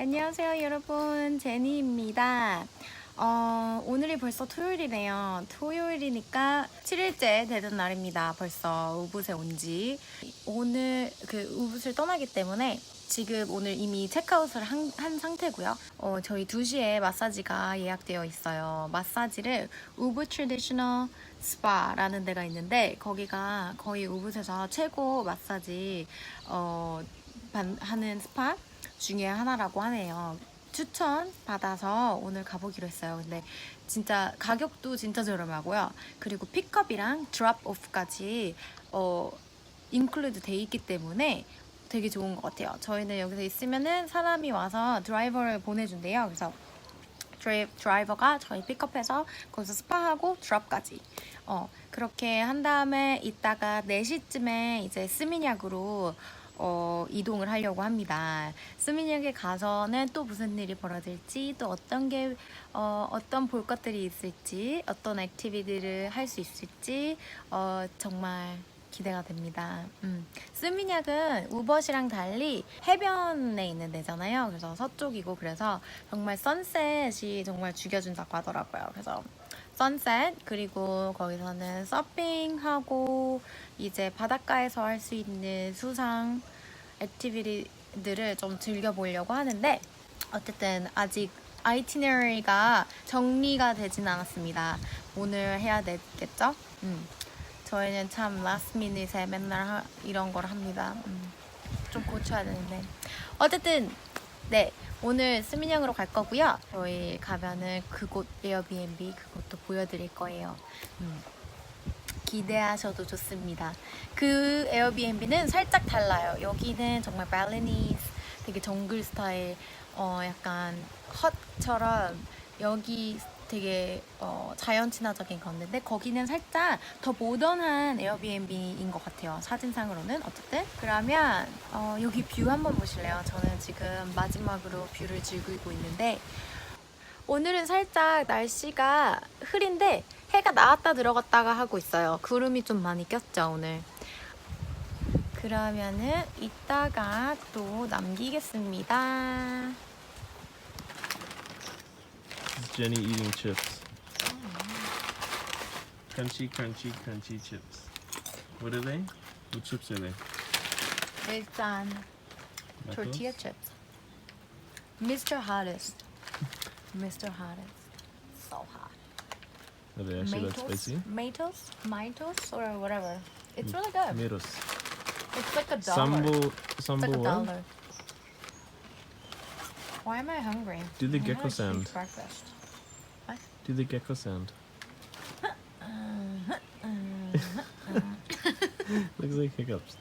안녕하세요 여러분, 제니입니다. 오늘이 벌써 토요일이네요. 토요일이니까 7일째 되는 날입니다. 벌써 우붓에 온지. 오늘 우붓을 떠나기 때문에 지금 오늘 이미 체크아웃을 한 상태고요. 저희 2시에 마사지가 예약되어 있어요. 마사지를 우붓 트래디셔널 스파라는 데가 있는데 거기가 거의 우붓에서 최고 마사지 하는 스파 중에 하나라고 하네요. 추천 받아서 오늘 가보기로 했어요. 근데 진짜 가격도 진짜 저렴하고요. 그리고 픽업이랑 드롭 오프까지 인클루드 돼 있기 때문에 되게 좋은 것 같아요. 저희는 여기서 있으면은 사람이 와서 드라이버를 보내준대요. 그래서 드라이버가 저희 픽업해서 거기서 스파하고 드롭까지 그렇게 한 다음에 이따가 4시쯤에 이제 스미냑으로 이동을 하려고 합니다. 스미냑에 가서는 또 무슨 일이 벌어질지, 또 어떤 볼 것들이 있을지, 어떤 액티비티를 할 수 있을지 정말 기대가 됩니다. 스미냑은 우벗이랑 달리 해변에 있는 데잖아요. 그래서 서쪽이고 그래서 정말 선셋이 정말 죽여준다고 하더라고요. 그래서 선셋, 그리고 거기서는 서핑하고 이제 바닷가에서 할 수 있는 수상 액티비티들을 좀 즐겨보려고 하는데 어쨌든 아직 아이티너리가 정리가 되진 않았습니다. 오늘 해야 되겠죠? 저희는 참 라스트 미닛에 맨날 이런 걸 합니다. 좀 고쳐야 되는데 어쨌든 네, 오늘 스미냑으로 갈 거고요. 저희 가면은 그곳 에어비앤비 그것도 보여드릴 거예요. 기대하셔도 좋습니다. 그 에어비앤비는 살짝 달라요. 여기는 정말 발리니스 되게 정글 스타일 약간 헛처럼 여기 되게 자연 친화적인 건데 거기는 살짝 더 모던한 에어비앤비인 것 같아요. 사진상으로는. 어쨌든 그러면 여기 뷰 한번 보실래요? 저는 지금 마지막으로 뷰를 즐기고 있는데 오늘은 살짝 날씨가 흐린데 해가 나왔다 들어갔다가 하고 있어요. 구름이 좀 많이 꼈죠 오늘. 그러면은 이따가 또 남기겠습니다. Jenny eating chips. Crunchy, crunchy, crunchy chips. What are they? What chips are they? 일단 tortilla chips. Mr. Hottest. Mr. Hottest. So hot. Are they actually that spicy? Mentos or whatever. It's really good. Tomatoes. It's like $1. Sambo It's like what? $1. Why am I hungry? Do the I had gecko a sound. huge breakfast. Do the gecko sound. Looks like hiccups.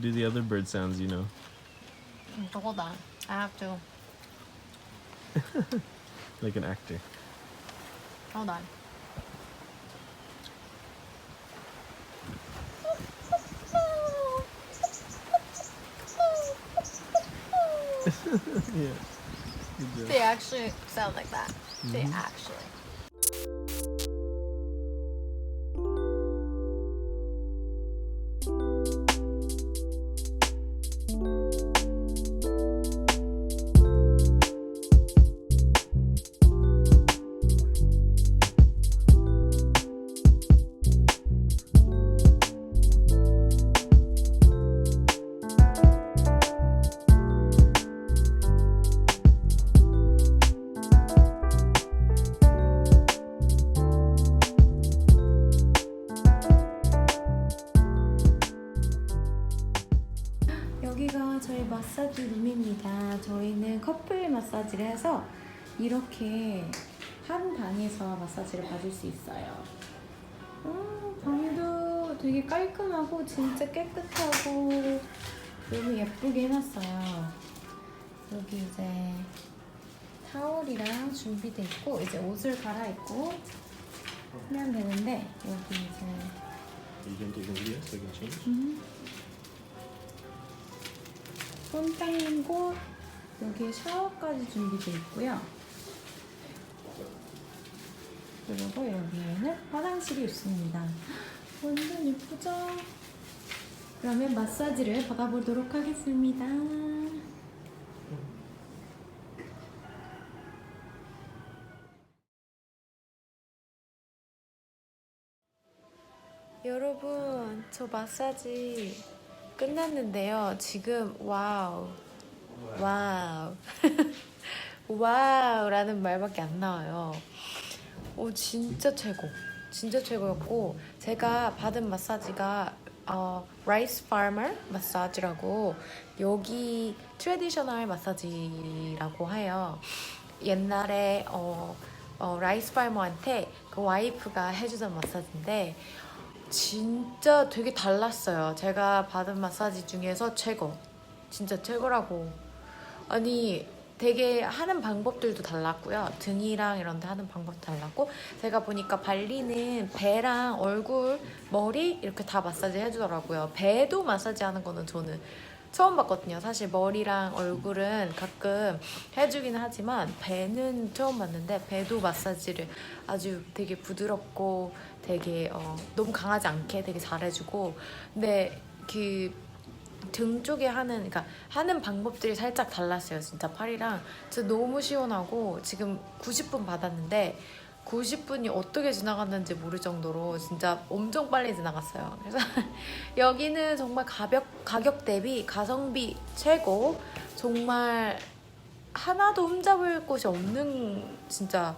Do the other bird sounds, you know. Hold on. I have to. Like an actor. Hold on. Yeah. Good job. They actually sound like that. They actually. 여기가 저희 마사지 룸입니다. 저희는 커플 마사지를 해서 이렇게 한 방에서 마사지를 받을 수 있어요. 방도 되게 깔끔하고 진짜 깨끗하고 너무 예쁘게 해놨어요. 여기 이제 타월이랑 준비돼 있고 이제 옷을 갈아입고 하면 되는데 여기 이제 You can take a video so I can change? 손 닦는 곳, 여기에 샤워까지 준비되어 있고요. 그리고 여기에는 화장실이 있습니다. 완전 예쁘죠? 그러면 마사지를 받아보도록 하겠습니다. 여러분, 저 마사지 끝났는데요. 지금 와우 와우라는 말밖에 안 나와요. 오, 진짜 최고. 진짜 최고였고, 제가 받은 마사지가 라이스 파머 마사지라고, 여기 트레디셔널 마사지라고 해요. 옛날에 라이스 파머한테 그 와이프가 해주던 마사지인데 진짜 되게 달랐어요. 제가 받은 마사지 중에서 최고. 진짜 최고라고. 아니, 되게 하는 방법들도 달랐고요. 등이랑 이런 데 하는 방법도 달랐고, 제가 보니까 발리는 배랑 얼굴, 머리 이렇게 다 마사지 해주더라고요. 배도 마사지 하는 거는 저는 처음 봤거든요. 사실 머리랑 얼굴은 가끔 해주기는 하지만 배는 처음 봤는데, 배도 마사지를 아주 되게 부드럽고 되게 너무 강하지 않게 되게 잘해주고, 근데 그 등 쪽에 그러니까 하는 방법들이 살짝 달랐어요. 진짜 팔이랑. 진짜 너무 시원하고, 지금 90분 받았는데 90분이 어떻게 지나갔는지 모를 정도로 진짜 엄청 빨리 지나갔어요. 그래서 여기는 정말 가격 대비 가성비 최고, 정말 하나도 흠잡을 곳이 없는 진짜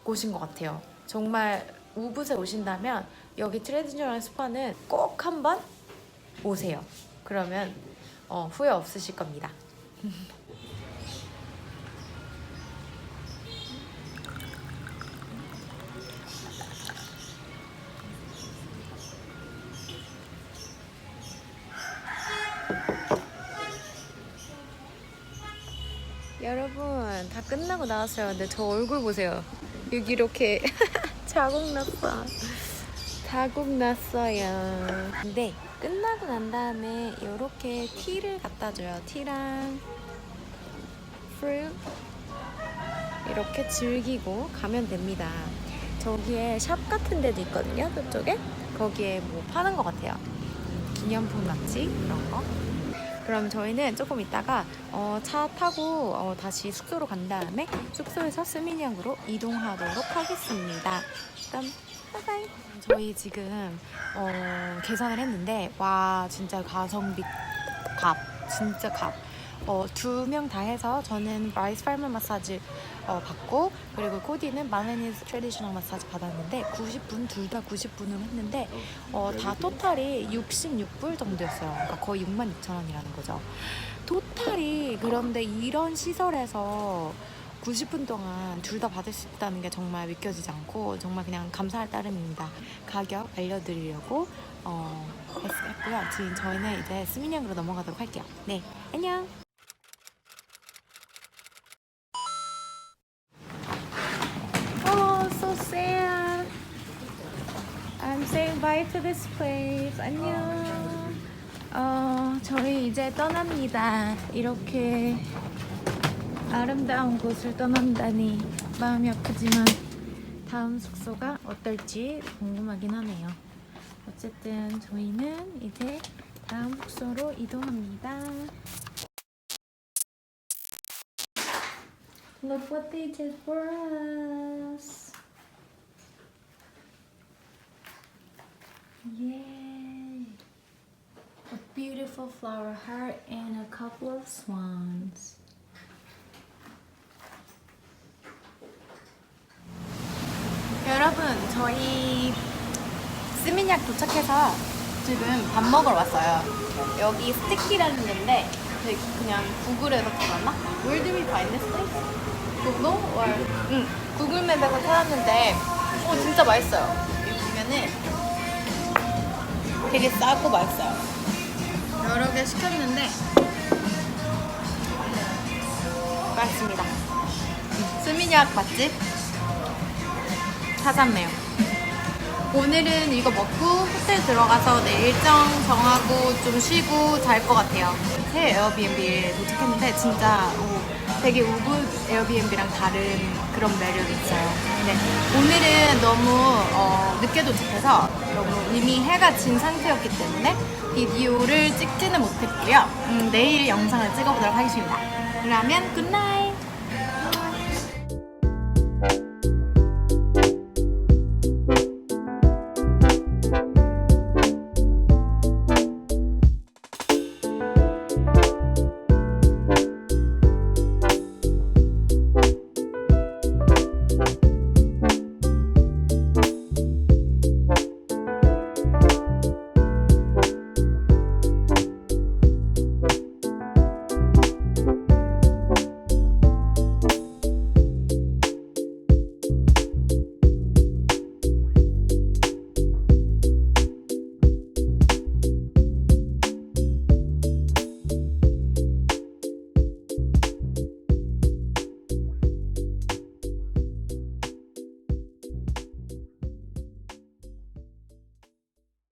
곳인 것 같아요. 정말 우붓에 오신다면 여기 트레디셔널 스파는 꼭 한번 오세요. 그러면 후회 없으실 겁니다. 여러분, 다 끝나고 나왔어요. 근데 저 얼굴 보세요. 여기 이렇게 자국 났어. 자국 났어요. 근데 끝나고 난 다음에 이렇게 티를 갖다 줘요. 티랑 프루트 이렇게 즐기고 가면 됩니다. 저기에 샵 같은 데도 있거든요. 그쪽에 거기에 뭐 파는 것 같아요. 기념품 같이 그런 거. 그럼 저희는 조금 있다가 차 타고 다시 숙소로 간 다음에 숙소에서 스미냑으로 이동하도록 하겠습니다. 그럼 바이바이. 저희 지금 계산을 했는데, 와, 진짜 가성비 값, 진짜 값. 2명 다 해서 저는 라이스 팔머 마사지 받고, 그리고 코디는 말레니스 트레디셔널 마사지 받았는데 90분, 둘 다 90분으로 했는데 다 토탈이 66불 정도였어요. 그러니까 거의 66,000원이라는 거죠. 토탈이. 그런데 이런 시설에서 90분 동안 둘 다 받을 수 있다는 게 정말 믿겨지지 않고, 정말 그냥 감사할 따름입니다. 가격 알려드리려고 했고요. 지금 저희는 이제 스미냑으로 넘어가도록 할게요. 네, 안녕. Oh, so sad. I'm saying bye to this place. 안녕. 저희 이제 떠납니다. 이렇게 아름다운 곳을 떠난다니 마음이 아프지만 다음 숙소가 어떨지 궁금하긴 하네요. 어쨌든 저희는 이제 다음 숙소로 이동합니다. Look what they did for us. Yay! A beautiful flower heart and a couple of swans. 여러분, 저희 스미냑 도착해서 지금 밥 먹으러 왔어요. 여기 스티키라는 데인데 그냥 구글에서 찾았나? Where do we find this place? 구글? 응, 구글맵에서 찾았는데 진짜 맛있어요. 여기 보면은 되게 싸고 맛있어요. 여러 개 시켰는데 맛있습니다. 스미냑 맛집 찾았네요. 오늘은 이거 먹고 호텔 들어가서 내일 일정 정하고 좀 쉬고 잘 것 같아요. 새 에어비앤비에 도착했는데 진짜 되게 우붓 에어비앤비랑 다른 그런 매력이 있어요. 근데 오늘은 너무 늦게 도착해서 너무 이미 해가 진 상태였기 때문에 비디오를 찍지는 못했고요. 내일 영상을 찍어보도록 하겠습니다. 그러면 굿나잇!